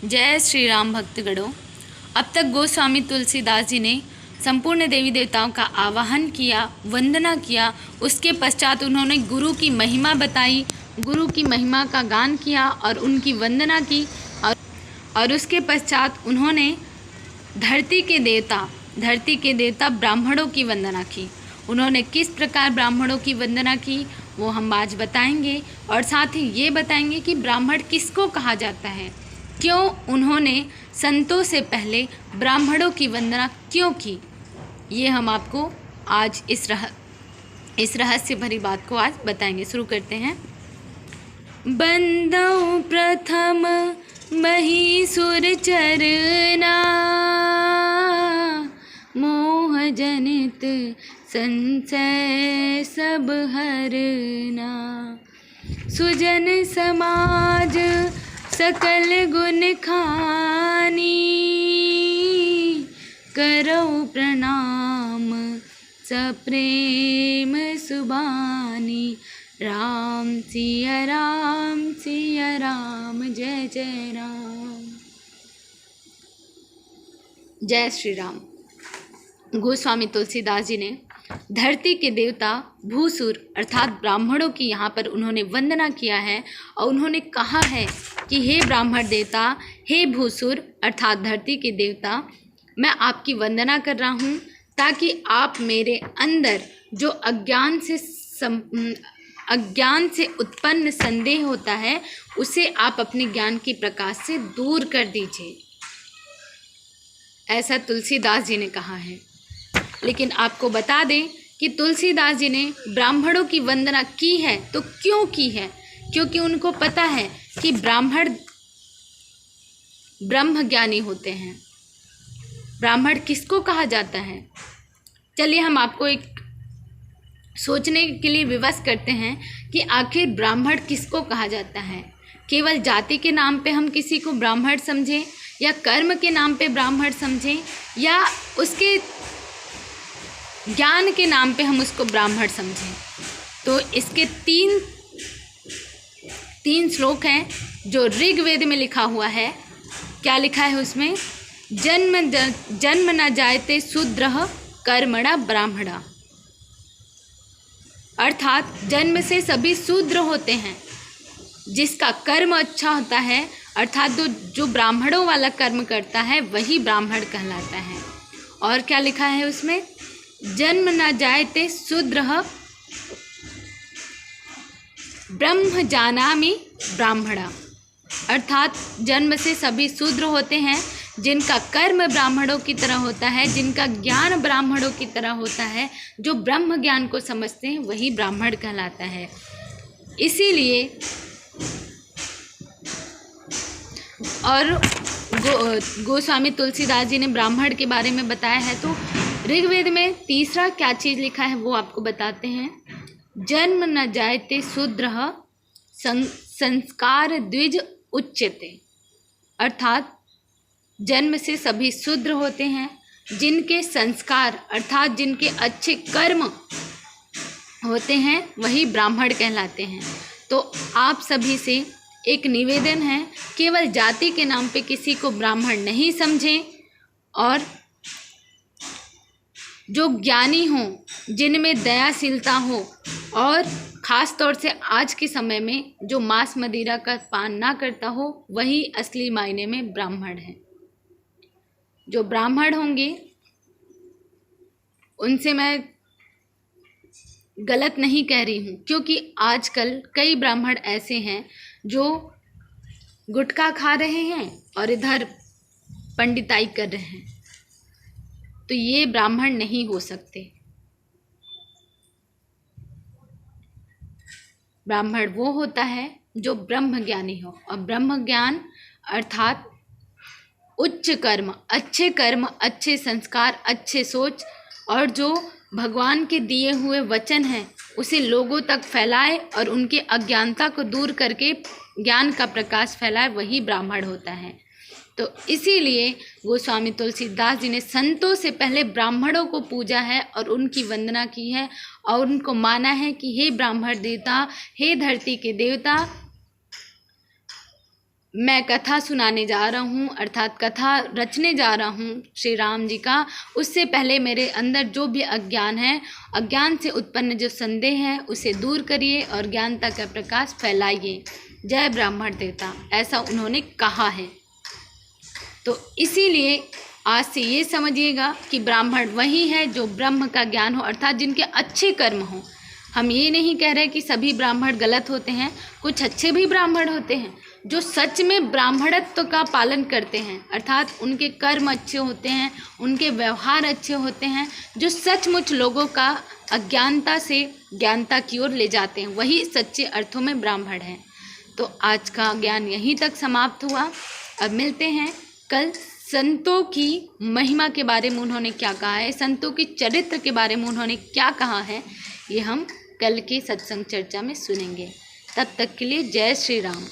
जय श्री राम भक्तगणों। अब तक गोस्वामी तुलसीदास जी ने संपूर्ण देवी देवताओं का आवाहन किया, वंदना किया। उसके पश्चात उन्होंने गुरु की महिमा बताई, गुरु की महिमा का गान किया और उनकी वंदना की। और उसके पश्चात उन्होंने धरती के देवता ब्राह्मणों की वंदना की। उन्होंने किस प्रकार ब्राह्मणों की वंदना की वो हम आज बताएंगे, और साथ ही ये बताएंगे कि ब्राह्मण किसको कहा जाता है, क्यों उन्होंने संतों से पहले ब्राह्मणों की वंदना क्यों की। ये हम आपको आज इस रहस्य भरी बात को आज बताएंगे। शुरू करते हैं। बंदौ प्रथम महीसुर चरना, मोह जनित संशय सब हरना। सुजन समाज सकल गुण खानी, करो प्रणाम सप्रेम सुबानी। राम सिया राम जय जय राम। जय श्री राम। गोस्वामी तुलसीदास जी ने धरती के देवता भूसुर अर्थात ब्राह्मणों की यहाँ पर उन्होंने वंदना किया है और उन्होंने कहा है कि हे ब्राह्मण देवता, हे भूसुर अर्थात धरती के देवता, मैं आपकी वंदना कर रहा हूँ ताकि आप मेरे अंदर जो अज्ञान से उत्पन्न संदेह होता है उसे आप अपने ज्ञान के प्रकाश से दूर कर दीजिए। ऐसा तुलसीदास जी ने कहा है। लेकिन आपको बता दें कि तुलसीदास जी ने ब्राह्मणों की वंदना की है तो क्यों की है, क्योंकि उनको पता है कि ब्राह्मण ब्रह्म ज्ञानी होते हैं। ब्राह्मण किसको कहा जाता है, चलिए हम आपको एक सोचने के लिए विवश करते हैं कि आखिर ब्राह्मण किसको कहा जाता है। केवल जाति के नाम पे हम किसी को ब्राह्मण समझें, या कर्म के नाम पे ब्राह्मण समझें, या उसके ज्ञान के नाम पे हम उसको ब्राह्मण समझें। तो इसके तीन श्लोक हैं जो ऋग्वेद में लिखा हुआ है। क्या लिखा है उसमें? जन्म न जायते शूद्रः कर्मणा ब्राह्मणा, अर्थात जन्म से सभी शूद्र होते हैं। जिसका कर्म अच्छा होता है अर्थात जो ब्राह्मणों वाला कर्म करता है वही ब्राह्मण कहलाता है। और क्या लिखा है उसमें? जन्म न जायते शूद्रः ब्रह्म जानामि ब्राह्मणा, अर्थात जन्म से सभी शूद्र होते हैं। जिनका कर्म ब्राह्मणों की तरह होता है, जिनका ज्ञान ब्राह्मणों की तरह होता है, जो ब्रह्म ज्ञान को समझते हैं वही ब्राह्मण कहलाता है। इसीलिए और गोस्वामी तुलसीदास जी ने ब्राह्मण के बारे में बताया है। तो ऋग्वेद में तीसरा क्या चीज़ लिखा है वो आपको बताते हैं। जन्म न जायते शूद्रः संस्कार द्विज उच्यते, अर्थात जन्म से सभी शूद्र होते हैं। जिनके संस्कार अर्थात जिनके अच्छे कर्म होते हैं वही ब्राह्मण कहलाते हैं। तो आप सभी से एक निवेदन है, केवल जाति के नाम पे किसी को ब्राह्मण नहीं समझें, और जो ज्ञानी हो, जिनमें दयाशीलता हो, और ख़ास तौर से आज के समय में जो मांस मदिरा का पान ना करता हो वही असली मायने में ब्राह्मण है। जो ब्राह्मण होंगे उनसे मैं गलत नहीं कह रही हूँ, क्योंकि आजकल कई ब्राह्मण ऐसे हैं जो गुटखा खा रहे हैं और इधर पंडिताई कर रहे हैं। तो ये ब्राह्मण नहीं हो सकते। ब्राह्मण वो होता है जो ब्रह्म ज्ञानी हो, और ब्रह्म ज्ञान अर्थात उच्च कर्म, अच्छे संस्कार, अच्छे सोच, और जो भगवान के दिए हुए वचन हैं उसे लोगों तक फैलाए और उनके अज्ञानता को दूर करके ज्ञान का प्रकाश फैलाए, वही ब्राह्मण होता है। तो इसीलिए गोस्वामी तुलसीदास जी ने संतों से पहले ब्राह्मणों को पूजा है और उनकी वंदना की है, और उनको माना है कि हे ब्राह्मण देवता, हे धरती के देवता, मैं कथा सुनाने जा रहा हूँ, अर्थात कथा रचने जा रहा हूँ श्री राम जी का, उससे पहले मेरे अंदर जो भी अज्ञान है, अज्ञान से उत्पन्न जो संदेह है उसे दूर करिए और ज्ञानता का प्रकाश फैलाइए। जय ब्राह्मण देवता, ऐसा उन्होंने कहा है। तो इसीलिए आज से ये समझिएगा कि ब्राह्मण वही है जो ब्रह्म का ज्ञान हो, अर्थात जिनके अच्छे कर्म हों। हम ये नहीं कह रहे कि सभी ब्राह्मण गलत होते हैं, कुछ अच्छे भी ब्राह्मण होते हैं जो सच में ब्राह्मणत्व का पालन करते हैं, अर्थात उनके कर्म अच्छे होते हैं, उनके व्यवहार अच्छे होते हैं, जो सचमुच लोगों का अज्ञानता से ज्ञानता की ओर ले जाते हैं, वही सच्चे अर्थों में ब्राह्मण हैं। तो आज का ज्ञान यहीं तक समाप्त हुआ। अब मिलते हैं कल। संतों की महिमा के बारे में उन्होंने क्या कहा है, संतों के चरित्र के बारे में उन्होंने क्या कहा है, ये हम कल के सत्संग चर्चा में सुनेंगे। तब तक के लिए जय श्री राम।